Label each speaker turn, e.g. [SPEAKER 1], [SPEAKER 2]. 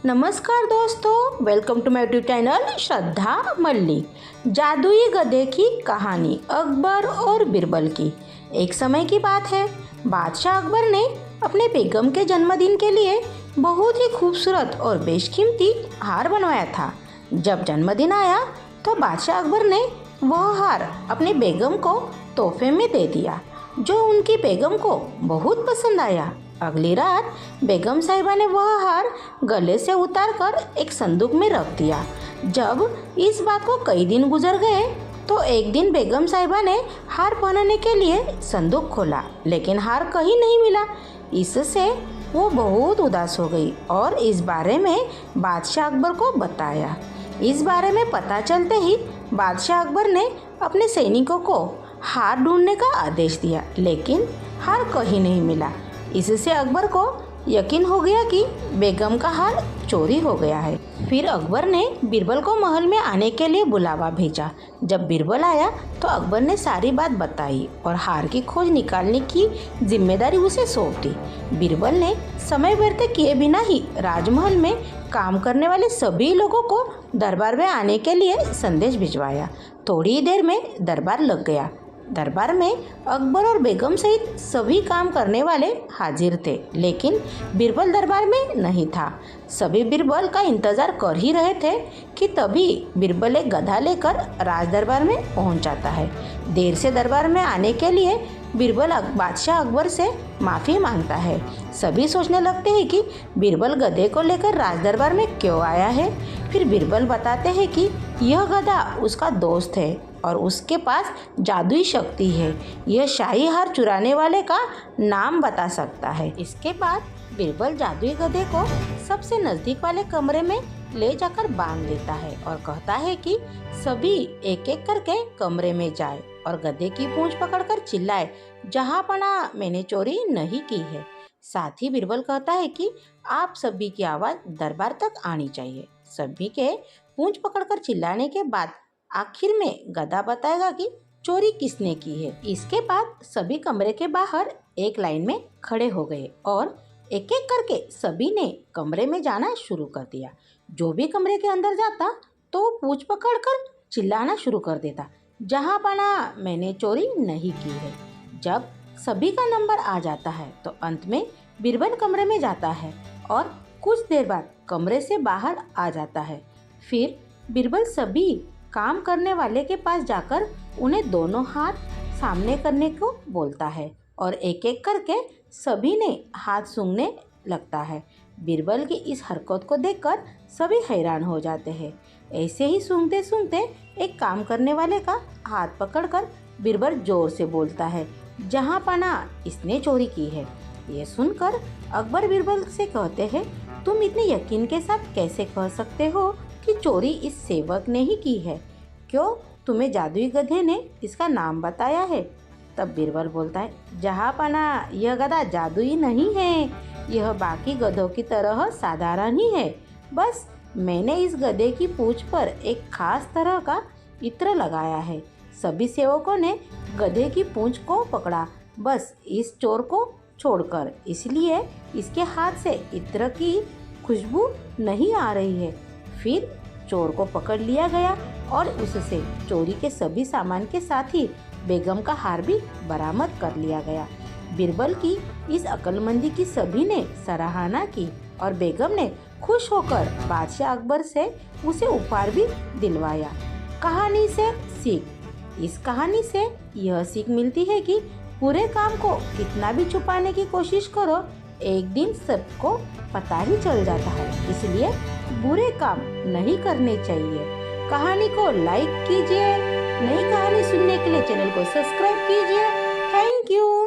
[SPEAKER 1] नमस्कार दोस्तों, welcome to my YouTube channel Shraddha Mallik. जादुई गधे की कहानी अकबर और बीरबल की। एक समय की बात है, बादशाह अकबर ने अपने बेगम के जन्मदिन के लिए बहुत ही खूबसूरत और बेशकीमती हार बनवाया था। जब जन्मदिन आया तो बादशाह अकबर ने वह हार अपनी बेगम को तोहफे में दे दिया, जो उनकी बेगम को बहुत पसंद आया। अगली रात बेगम साहिबा ने वह हार गले से उतारकर एक संदूक में रख दिया। जब इस बात को कई दिन गुजर गए तो एक दिन बेगम साहिबा ने हार पहनने के लिए संदूक खोला, लेकिन हार कहीं नहीं मिला। इससे वो बहुत उदास हो गई और इस बारे में बादशाह अकबर को बताया। इस बारे में पता चलते ही बादशाह अकबर ने अपने सैनिकों को हार ढूंढने का आदेश दिया, लेकिन हार कहीं नहीं मिला। इससे अकबर को यकीन हो गया कि बेगम का हार चोरी हो गया है। फिर अकबर ने बीरबल को महल में आने के लिए बुलावा भेजा। जब बीरबल आया तो अकबर ने सारी बात बताई और हार की खोज निकालने की जिम्मेदारी उसे सौंप दी। बीरबल ने समय व्यर्थ किए बिना ही राजमहल में काम करने वाले सभी लोगों को दरबार में आने के लिए संदेश भिजवाया। थोड़ी देर में दरबार लग गया। दरबार में अकबर और बेगम सहित सभी काम करने वाले हाजिर थे, लेकिन बीरबल दरबार में नहीं था। सभी बीरबल का इंतजार कर ही रहे थे कि तभी बीरबल एक गधा लेकर राज दरबार में पहुंच जाता है। देर से दरबार में आने के लिए बीरबल बादशाह अकबर से माफ़ी मांगता है। सभी सोचने लगते हैं कि बीरबल गधे को लेकर राज दरबार में क्यों आया है। फिर बीरबल बताते हैं कि यह गधा उसका दोस्त है और उसके पास जादुई शक्ति है। यह शाही हार चुराने वाले का नाम बता सकता है। इसके बाद बीरबल जादुई गधे को सबसे नज़दीक वाले कमरे में ले जाकर बांध देता है और कहता है कि सभी एक एक करके कमरे में जाए और गधे की पूंछ पकड़कर चिल्लाए, जहाँपना मैंने चोरी नहीं की है। साथ ही बीरबल कहता है कि आप सभी की आवाज़ दरबार तक आनी चाहिए। सभी के पूंछ पकड़कर चिल्लाने के बाद आखिर में गधा बताएगा कि चोरी किसने की है। इसके बाद सभी कमरे के बाहर एक लाइन में खड़े हो गए और एक एक करके सभी ने कमरे में जाना शुरू कर दिया। जो भी कमरे के अंदर जाता तो पूंछ पकड़कर चिल्लाना शुरू कर देता, जहाँ पाना मैंने चोरी नहीं की है। जब सभी का नंबर आ जाता है तो अंत में बीरबल कमरे में जाता है और कुछ देर बाद कमरे से बाहर आ जाता है। फिर बीरबल सभी काम करने वाले के पास जाकर उन्हें दोनों हाथ सामने करने को बोलता है और एक एक करके सभी ने हाथ सूंघने लगता है। बीरबल की इस हरकत को देखकर सभी हैरान हो जाते हैं। ऐसे ही सूंघते सूंघते एक काम करने वाले का हाथ पकड़कर बीरबल जोर से बोलता है, जहाँ पाना इसने चोरी की है। ये सुनकर अकबर बीरबल से कहते हैं, तुम इतने यकीन के साथ कैसे कह सकते हो कि चोरी इस सेवक ने ही की है? क्यों तुम्हें जादुई गधे ने इसका नाम बताया है? तब बीरबल बोलता है, जहाँ पाना यह गधा जादुई नहीं है, यह बाकी गधों की तरह साधारण ही है। बस मैंने इस गधे की पूंछ पर एक खास तरह का इत्र लगाया है। सभी सेवकों ने गधे की पूंछ को पकड़ा, बस इस चोर को छोड़कर, इसलिए इसके हाथ से इत्र की खुशबू नहीं आ रही है। फिर चोर को पकड़ लिया गया और उससे चोरी के सभी सामान के साथ ही बेगम का हार भी बरामद कर लिया गया। बीरबल की इस अक्लमंदी की सभी ने सराहना की और बेगम ने खुश होकर बादशाह अकबर से उसे उपहार भी दिलवाया। कहानी से सीख। इस कहानी से यह सीख मिलती है कि पूरे काम को कितना भी छुपाने की कोशिश करो, एक दिन सबको पता ही चल जाता है। इसलिए बुरे काम नहीं करने चाहिए। कहानी को लाइक कीजिए। नई कहानी सुनने के लिए चैनल को सब्सक्राइब कीजिए। Thank you.